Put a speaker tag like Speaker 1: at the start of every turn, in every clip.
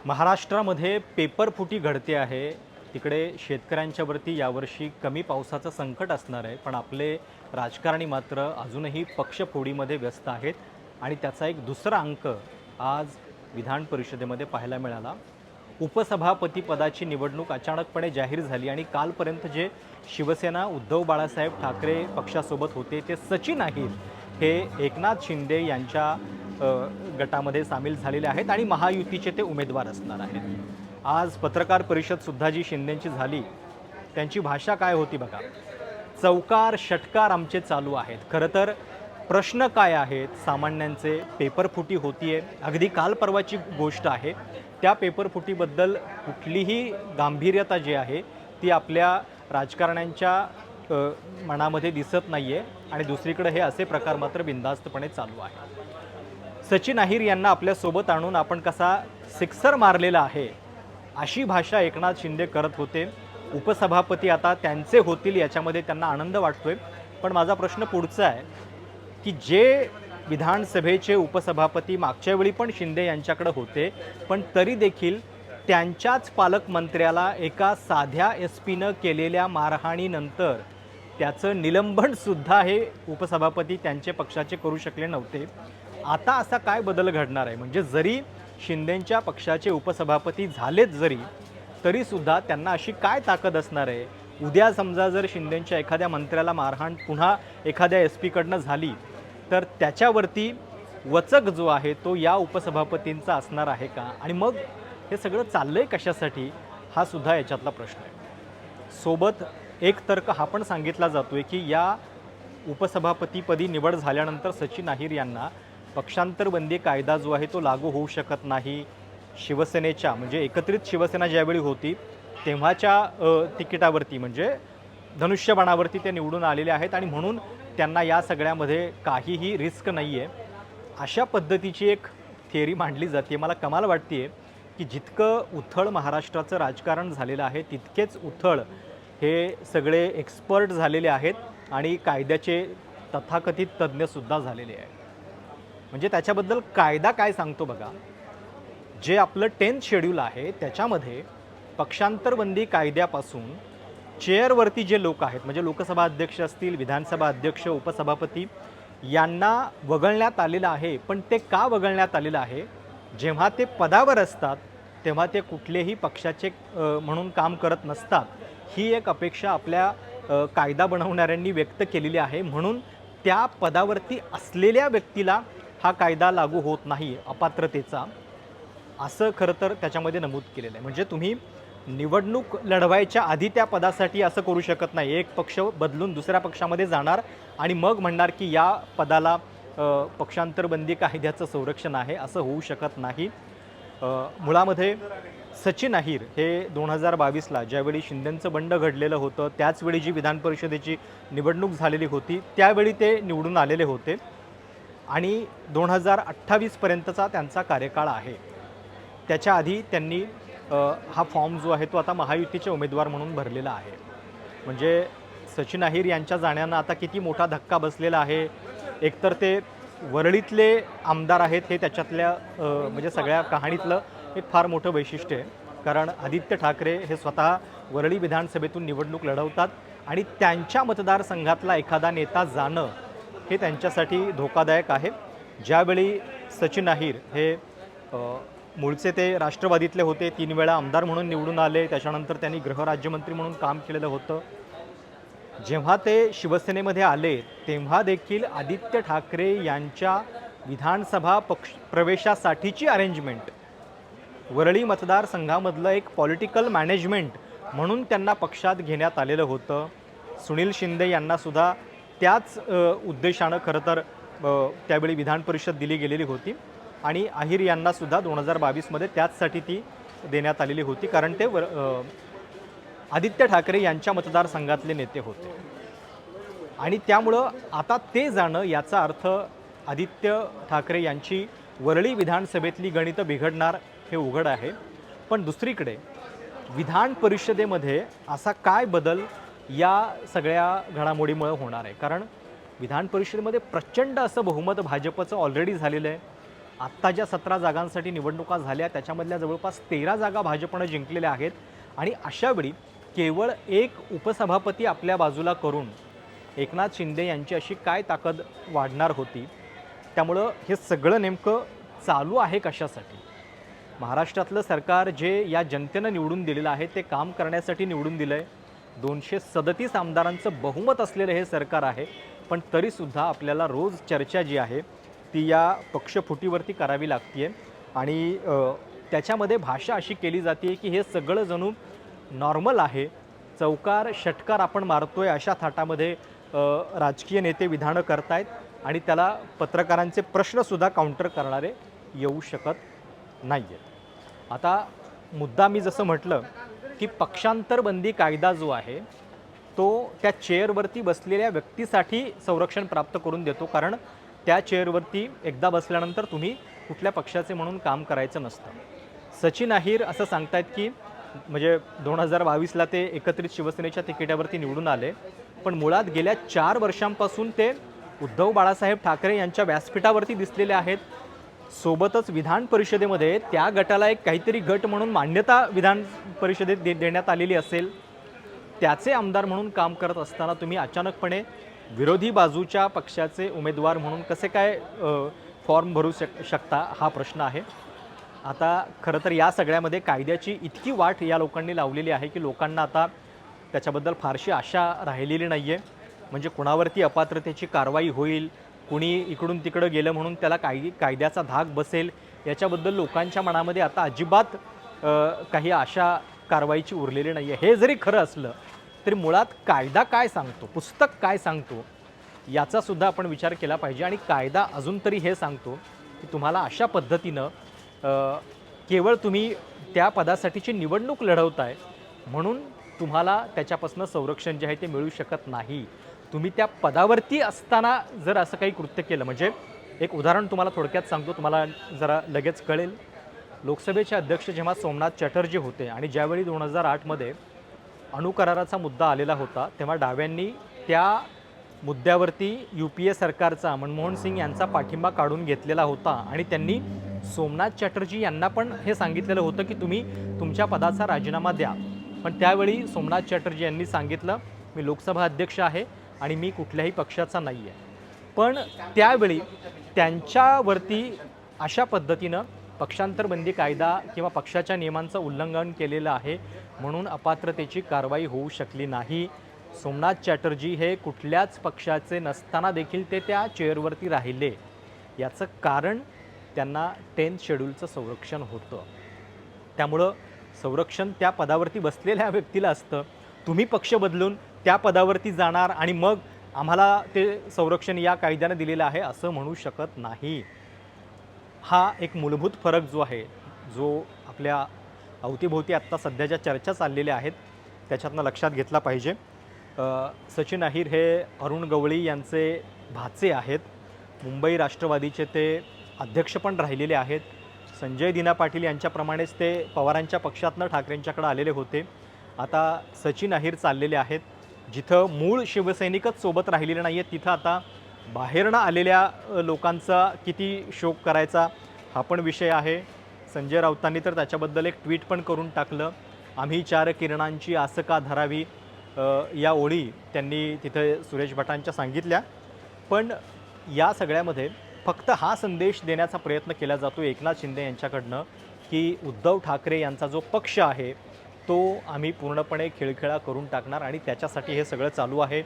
Speaker 1: महाराष्ट्रामध्ये पेपरफुटी घडते आहे. तिकडे शेतकऱ्यांच्यावरती यावर्षी कमी पावसाचं संकट असणार आहे, पण आपले राजकारणी मात्र अजूनही पक्षफोडीमध्ये व्यस्त आहेत आणि त्याचा एक दुसरा अंक आज विधान परिषदेमध्ये पाहायला मिळाला. उपसभापती पदाची निवडणूक अचानकपणे जाहीर झाली आणि कालपर्यंत जे शिवसेना उद्धव बाळासाहेब ठाकरे पक्षासोबत होते ते सचिन अहिर हे एकनाथ शिंदे यांच्या गटामध्ये सामील झालेले आहेत आणि महायुतीचे ते उमेदवार असणार आहेत. आज पत्रकार परिषदसुद्धा जी शिंदेंची झाली त्यांची भाषा काय होती बघा. चौकार षटकार आमचे चालू आहेत. खरं तर प्रश्न काय आहेत सामान्यांचे, पेपरफुटी होतीये, अगदी काल परवाची गोष्ट आहे. त्या पेपरफुटीबद्दल कुठलीही गांभीर्यता जी आहे ती आपल्या राजकारण्यांच्या मनामध्ये दिसत नाही आहे आणि दुसरीकडे हे असे प्रकार मात्र बिनधास्तपणे चालू आहे. सचिन अहिर यांना आपल्यासोबत आणून आपण कसा सिक्सर मारलेला आहे अशी भाषा एकनाथ शिंदे करत होते. उपसभापती आता त्यांचे होतील याच्यामध्ये त्यांना आनंद वाटतोय. पण माझा प्रश्न पुढचा आहे की जे विधानसभेचे उपसभापती मागच्या वेळी पण शिंदे यांच्याकडे होते, पण तरी देखील त्यांच्याच पालकमंत्र्याला एका साध्या एसपीनं केलेल्या मारहाणीनंतर त्याचं निलंबनसुद्धा हे उपसभापती त्यांचे पक्षाचे करू शकले नव्हते. आता असा काय बदल घडणार आहे? म्हणजे जरी शिंदेंच्या पक्षाचे उपसभापती झालेत जरी तरीसुद्धा त्यांना अशी काय ताकद असणार आहे? उद्या समजा जर शिंदेंच्या एखाद्या मंत्र्याला मारहाण पुन्हा एखाद्या एस पीकडनं झाली तर त्याच्यावरती वचक जो आहे तो या उपसभापतींचा असणार आहे का? आणि मग हे सगळं चाललंय कशासाठी हा सुद्धा याच्यातला प्रश्न आहे. सोबत एक तर्क हा पण सांगितला जातोय की या उपसभापतीपदी निवड झाल्यानंतर सचिन अहिर यांना पक्षांतरबंदी कायदा जो आहे तो लागू होऊ शकत नाही. शिवसेनेच्या म्हणजे एकत्रित शिवसेना ज्यावेळी होती तेव्हाच्या तिकिटावरती म्हणजे धनुष्यबाणावरती ते निवडून आलेले आहेत आणि म्हणून त्यांना या सगळ्यामध्ये काहीही रिस्क नाही आहे. अशा पद्धतीची एक थिअरी मांडली जाते. मला कमाल वाटते की जितकं उथळ महाराष्ट्राचं राजकारण झालेलं आहे तितकेच उथळ हे सगळे एक्सपर्ट झालेले आहेत आणि कायद्याचे तथाकथित तज्ज्ञसुद्धा झालेले आहेत. म्हणजे त्याच्याबद्दल कायदा काय सांगतो बघा. जे आपलं 10th शेड्यूल आहे त्याच्यामध्ये पक्षांतरबंदी कायद्यापासून चेअरवरती जे लोक आहेत म्हणजे लोकसभा अध्यक्ष असतील, विधानसभा अध्यक्ष, उपसभापती यांना वगळण्यात आलेलं आहे. पण ते का वगळण्यात आलेलं आहे? जेव्हा ते पदावर असतात तेव्हा ते कुठलेही पक्षाचे म्हणून काम करत नसतात. ही एक अपेक्षा आपल्या कायदा बनवणाऱ्यांनी व्यक्त केलेली आहे. म्हणून त्या पदावरती असलेल्या व्यक्तीला हा कायदा लागू होत नाही अपात्रतेचा, असं खरं तर त्याच्यामध्ये नमूद केलेलं आहे. म्हणजे तुम्ही निवडणूक लढवायच्या आधी त्या पदासाठी असं करू शकत नाही. एक पक्ष बदलून दुसऱ्या पक्षामध्ये जाणार आणि मग म्हणणार की या पदाला पक्षांतरबंदी कायद्याचं संरक्षण आहे, असं होऊ शकत नाही. मुळामध्ये सचिन अहिर हे 2022ला ज्यावेळी शिंदेंचं बंड घडलेलं होतं त्याचवेळी जी विधान परिषदेची निवडणूक झालेली होती त्यावेळी ते निवडून आलेले होते आणि 2028पर्यंतचा त्यांचा कार्यकाळ आहे. त्याच्या आधी त्यांनी हा फॉर्म जो आहे तो आता महायुतीचे उमेदवार म्हणून भरलेला आहे. म्हणजे सचिन अहिर यांच्या जाण्यानं आता किती मोठा धक्का बसलेला आहे. एकतर ते वरळीतले आमदार आहेत हे त्याच्यातल्या म्हणजे सगळ्या कहाणीतलं एक फार मोठं वैशिष्ट्य आहे. कारण आदित्य ठाकरे हे स्वतः वरळी विधानसभेतून निवडणूक लढवतात आणि त्यांच्या मतदारसंघातला एखादा नेता जाणं हे त्यांच्यासाठी धोकादायक आहे. ज्यावेळी सचिन अहिर हे मूळचे ते राष्ट्रवादीतले होते, 3 वेळा आमदार म्हणून निवडून आले, त्याच्यानंतर त्यांनी गृहराज्यमंत्री म्हणून काम केलेलं होतं. जेव्हा ते शिवसेनेमध्ये आले तेव्हा देखील आदित्य ठाकरे यांच्या विधानसभा प्रवेशासाठीची अरेंजमेंट वरळी मतदारसंघामधलं एक पॉलिटिकल मॅनेजमेंट म्हणून त्यांना पक्षात घेण्यात आलेलं होतं. सुनील शिंदे यांनासुद्धा त्याच उद्देशानं खरं तर त्यावेळी विधान परिषद दिली गेलेली होती आणि अहिर यांनासुद्धा 2022मध्ये त्याचसाठी ती देण्यात आलेली होती. कारण ते आदित्य ठाकरे यांच्या मतदारसंघातले नेते होते आणि त्यामुळं आता ते जाणं याचा अर्थ आदित्य ठाकरे यांची वरळी विधानसभेतली गणितं बिघडणार हे उघड आहे. पण दुसरीकडे विधान परिषदेमध्ये असा काय बदल या सगळ्या घडामोडीमुळे होणार आहे? कारण विधान परिषदेमध्ये प्रचंड असं बहुमत भाजपचं ऑलरेडी झालेलं आहे. आत्ता ज्या 17 जागांसाठी निवडणुका झाल्या त्याच्यामधल्या जवळपास 13 जागा भाजपनं जिंकलेल्या आहेत आणि अशावेळी केवळ एक उपसभापती आपल्या बाजूला करून एकनाथ शिंदे यांची अशी काय ताकद वाढणार होती. त्यामुळं हे सगळं नेमकं चालू आहे कशासाठी? महाराष्ट्रातलं सरकार जे या जनतेनं निवडून दिलेलं आहे ते काम करण्यासाठी निवडून दिलं आहे. 237 आमदारांचं बहुमत असलेलं हे सरकार आहे. पण तरीसुद्धा आपल्याला रोज चर्चा जी आहे ती या पक्षफुटीवरती करावी लागते आहे आणि त्याच्यामध्ये भाषा अशी केली जाते की हे सगळं जणू नॉर्मल आहे, चौकार षटकार आपण मारतोय अशा थाटामध्ये राजकीय नेते विधानं करतायत आणि त्याला पत्रकारांचे प्रश्नसुद्धा काउंटर करणारे येऊ शकत नाही आहेत. आता मुद्दा मी जसं म्हटलं की पक्षांतरबंदी कायदा जो आहे तो त्या चेअरवरती बसलेल्या व्यक्तीसाठी संरक्षण प्राप्त करून देतो, कारण त्या चेअरवरती एकदा बसल्यानंतर तुम्ही कुठल्या पक्षाचे म्हणून काम करायचं नसतं. सचिन अहिर असं सांगतायत की म्हणजे 2022ला ते एकत्रित शिवसेनेच्या तिकिटावरती निवडून आले, पण मुळात गेल्या 4 वर्षांपासून ते उद्धव बाळासाहेब ठाकरे यांच्या व्यासपीठावरती दिसलेले आहेत. सोबतच विधान परिषदेमध्ये त्या गटाला एक काहीतरी गट म्हणून मान्यता विधान परिषदेत देण्यात आलेली असेल, त्याचे आमदार म्हणून काम करत असताना तुम्ही अचानकपणे विरोधी बाजूच्या पक्षाचे उमेदवार म्हणून कसे काय फॉर्म भरू शकता हा प्रश्न आहे. आता खरं तर या सगळ्यामध्ये कायद्याची इतकी वाट या लोकांनी लावलेली आहे की लोकांना आता त्याच्याबद्दल फारशी आशा राहिलेली नाही आहे. म्हणजे कुणावरती अपात्रतेची कारवाई होईल, कुणी इकडून तिकडं गेलं म्हणून त्याला कायद्याचा धाक बसेल, याच्याबद्दल लोकांच्या मनामध्ये आता अजिबात काही आशा कारवाईची उरलेली नाही आहे. हे जरी खरं असलं तरी मुळात कायदा काय सांगतो, पुस्तक काय सांगतो याचासुद्धा आपण विचार केला पाहिजे. आणि कायदा अजून तरी हे सांगतो की तुम्हाला अशा पद्धतीनं केवळ तुम्ही त्या पदासाठीची निवडणूक लढवताय म्हणून तुम्हाला त्याच्यापासून संरक्षण जे आहे ते मिळू शकत नाही. तुम्ही त्या पदावरती असताना जर असं काही कृत्य केलं, म्हणजे एक उदाहरण तुम्हाला थोडक्यात सांगतो, तुम्हाला जरा लगेच कळेल. लोकसभेचे अध्यक्ष जेव्हा सोमनाथ चॅटर्जी होते आणि ज्यावेळी 2008मध्ये अणुकराराचा मुद्दा आलेला होता तेव्हा डाव्यांनी त्या मुद्द्यावरती UPA सरकारचा मनमोहन सिंग यांचा पाठिंबा काढून घेतलेला होता आणि त्यांनी सोमनाथ चॅटर्जी यांना पण हे सांगितलेलं होतं की तुम्ही तुमच्या पदाचा राजीनामा द्या. पण त्यावेळी सोमनाथ चॅटर्जी यांनी सांगितलं मी लोकसभा अध्यक्ष आहे आणि मी कुठल्याही पक्षाचा नाही आहे. पण त्यावेळी त्यांच्यावरती अशा पद्धतीनं पक्षांतरबंदी कायदा किंवा पक्षाच्या नियमांचं उल्लंघन केलेलं आहे म्हणून अपात्रतेची कारवाई होऊ शकली नाही. सोमनाथ चॅटर्जी हे कुठल्याच पक्षाचे नसताना देखील ते त्या चेअरवरती राहिले. याचं कारण त्यांना 10th शेड्यूलचं संरक्षण होतं. त्यामुळं संरक्षण त्या पदावरती बसलेल्या व्यक्तीला असतं. तुम्ही पक्ष बदलून त्या पदावरती जाणार आणि मग आम्हाला ते संरक्षण या कायद्यानं दिलेलं आहे असं म्हणू शकत नाही. हा एक मूलभूत फरक जो आहे, जो आपल्या अवतीभोवती आत्ता सध्या ज्या चर्चा चाललेल्या आहेत त्याच्यातनं लक्षात घेतला पाहिजे. सचिन अहिर हे अरुण गवळी यांचे भाचे आहेत. मुंबई राष्ट्रवादीचे ते अध्यक्ष पण राहिलेले आहेत. संजय दिना पाटील यांच्याप्रमाणेच ते पवारांच्या पक्षातनं ठाकरेंच्याकडे आलेले होते. आता सचिन अहिर चाललेले आहेत. जिथं मूळ शिवसैनिकच सोबत राहिलेले नाही आहेत तिथं आता बाहेरनं आलेल्या लोकांचा किती शोक करायचा हा पण विषय आहे. संजय राऊतांनी तर त्याच्याबद्दल एक ट्विट पण करून टाकलं. आम्ही 4 किरणांची आस का धरावी या ओळी त्यांनी तिथे सुरेश भटांच्या सांगितल्या. पण या सगळ्यामध्ये फक्त हा संदेश देण्याचा प्रयत्न केला जातो एकनाथ शिंदे यांच्याकडनं की उद्धव ठाकरे यांचा जो पक्ष आहे तो आम्ही पूर्णपणे खिळखिळा करून टाकणार आणि त्याच्यासाठी हे सगळं चालू आहे.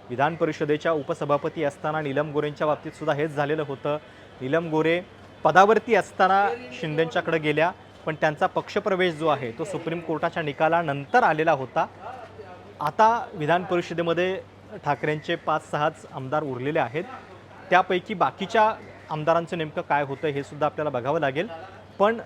Speaker 1: विधान परिषदेच्या उपसभापती असताना नीलम गोरेंच्या बाबतीत सुद्धा हेच झालेलं होतं. नीलम गोरे पदावरती असताना शिंदेंच्याकडे गेल्या, पण त्यांचा पक्षप्रवेश जो आहे तो सुप्रीम कोर्टाच्या निकालानंतर आलेला होता. आता विधान परिषदेमध्ये ठाकरेंचे 5-6च आमदार उरलेले आहेत. त्यापैकी बाकीच्या आमदारांचं नेमकं काय होतं हे सुद्धा आपल्याला बघावं लागेल. पण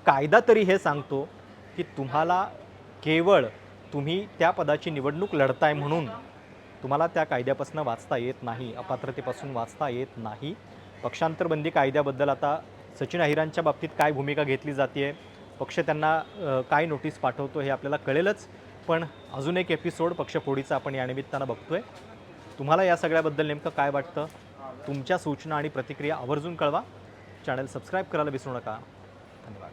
Speaker 1: कायदा तरी हे सांगतो की तुम्हाला केवळ तुम्ही त्या पदाची निवडणूक लढताय म्हणून तुम्हाला त्या कायद्यापासून वाचता येत नाही, अपात्रतेपासून वाचता येत नाही. पक्षांतरबंदी कायद्याबद्दल आता सचिन अहिरांच्या बाबतीत काय भूमिका घेतली जाते, पक्ष त्यांना काय नोटीस पाठवतो हे आपल्याला कळेलच. पण अजून एक एपिसोड पक्षफोडीचा आपण या निमित्तानं बघतोय. तुम्हाला या सगळ्याबद्दल नेमकं काय वाटतं? तुमच्या सूचना आणि प्रतिक्रिया आवर्जून कळवा. चॅनल सबस्क्राईब करायला विसरू नका. धन्यवाद.